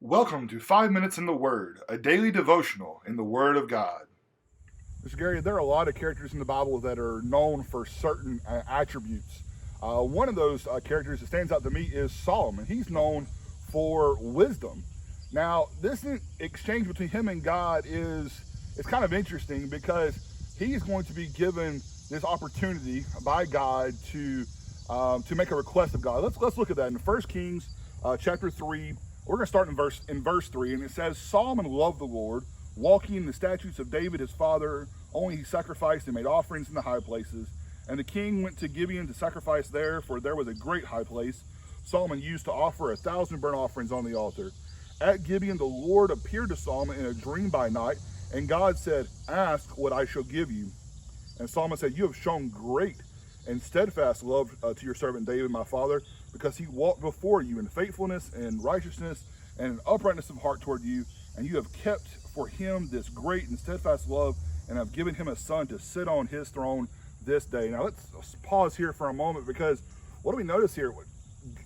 Welcome to 5 Minutes in the Word, a daily devotional in the Word of God. Mr. Gary, there are a lot of characters in the Bible that are known for certain attributes. One of those characters that stands out to me is Solomon. He's known for wisdom. Now, this exchange between him and God is kind of interesting because he's going to be given this opportunity by God to make a request of God. Let's look at that in 1 Kings chapter 3. We're going to start in verse 3, and it says, Solomon loved the Lord, walking in the statutes of David his father. Only he sacrificed and made offerings in the high places. And the king went to Gibeon to sacrifice there, for there was a great high place. Solomon used to offer 1,000 burnt offerings on the altar. At Gibeon the Lord appeared to Solomon in a dream by night, and God said, Ask what I shall give you. And Solomon said, You have shown great and steadfast love to your servant David my father, because he walked before you in faithfulness and righteousness and in uprightness of heart toward you, and you have kept for him this great and steadfast love, and have given him a son to sit on his throne this day. Now let's pause here for a moment, because what do we notice here?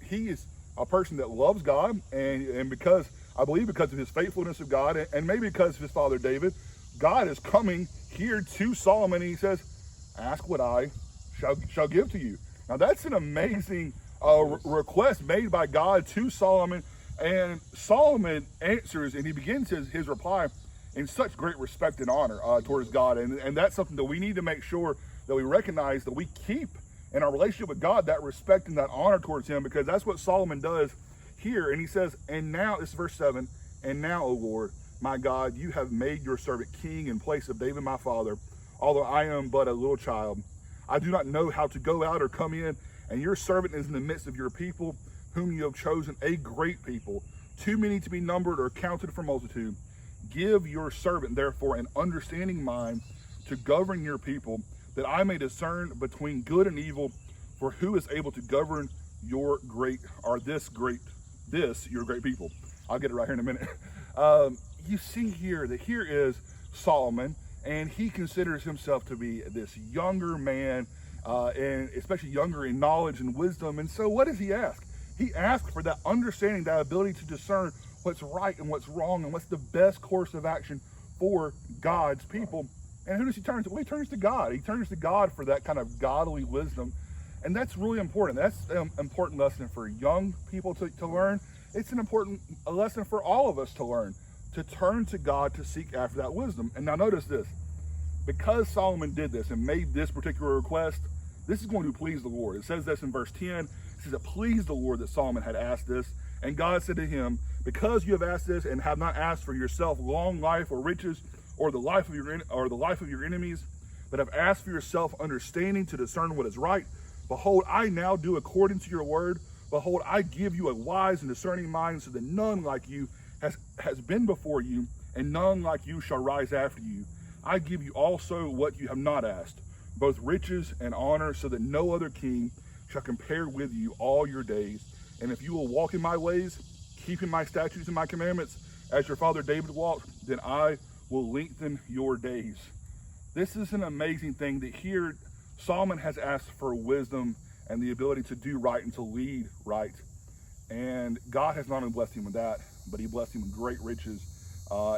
He is a person that loves God, and because I believe because of his faithfulness of God, and maybe because of his father David, God is coming here to Solomon, and he says, Ask what I shall give to you. Now that's an amazing request made by God to Solomon, and Solomon answers, and he begins his reply in such great respect and honor towards God, and that's something that we need to make sure that we recognize, that we keep in our relationship with God that respect and that honor towards him, because that's what Solomon does here. And he says, and now, this is verse 7, and now, O Lord, my God, you have made your servant king in place of David my father, although I am but a little child. I do not know how to go out or come in, and your servant is in the midst of your people, whom you have chosen, a great people, too many to be numbered or counted for multitude. Give your servant, therefore, an understanding mind to govern your people, that I may discern between good and evil. For who is able to govern your great, or this your great people? I'll get it right here in a minute. You see here that here is Solomon, and he considers himself to be this younger man, and especially younger in knowledge and wisdom. And so what does he ask? He asks for that understanding, that ability to discern what's right and what's wrong, and what's the best course of action for God's people. And who does he turn to? Well, he turns to God. He turns to God for that kind of godly wisdom. And that's really important. That's an important lesson for young people to learn. It's an important lesson for all of us to learn, to turn to God to seek after that wisdom. And now notice this. Because Solomon did this and made this particular request, this is going to please the Lord. It says this in verse 10. It says, It pleased the Lord that Solomon had asked this. And God said to him, Because you have asked this and have not asked for yourself long life or riches or the life of your enemies, but have asked for yourself understanding to discern what is right, behold, I now do according to your word. Behold, I give you a wise and discerning mind, so that none like you has been before you, and none like you shall rise after you. I give you also what you have not asked, both riches and honor, so that no other king shall compare with you all your days. And if you will walk in my ways, keeping my statutes and my commandments, as your father David walked, then I will lengthen your days. This is an amazing thing, that here Solomon has asked for wisdom and the ability to do right and to lead right. And God has not only blessed him with that, but he blessed him with great riches.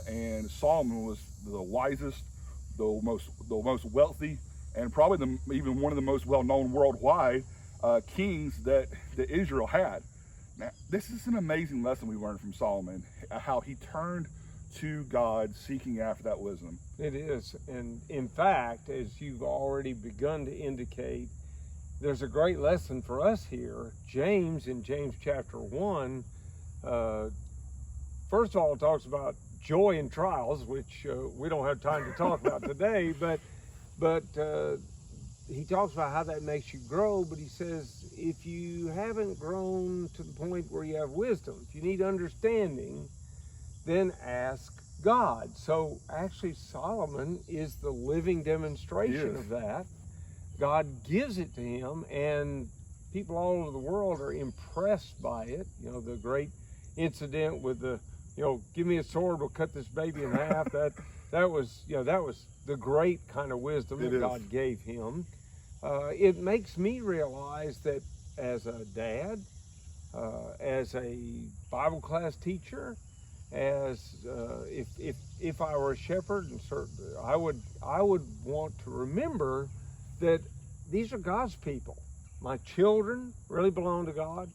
And Solomon was the wisest, the most wealthy, and probably even one of the most well-known worldwide kings that Israel had. Now, this is an amazing lesson we learned from Solomon, how he turned to God seeking after that wisdom. It is. And in fact, as you've already begun to indicate, there's a great lesson for us here. James, in James chapter 1, first of all, talks about joy in trials, which we don't have time to talk about today, but he talks about how that makes you grow. But he says, if you haven't grown to the point where you have wisdom, if you need understanding, then ask God. So actually Solomon is the living demonstration of that. God gives it to him, and people all over the world are impressed by it. You know, the great incident with the, give me a sword, we'll cut this baby in half. That was the great kind of wisdom that God gave him. It makes me realize that as a dad, as a Bible class teacher, as if I were a shepherd, and I would want to remember that these are God's people. My children really belong to God.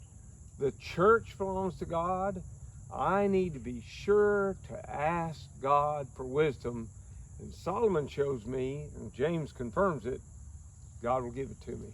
The church belongs to God. I need to be sure to ask God for wisdom. And Solomon shows me, and James confirms it, God will give it to me.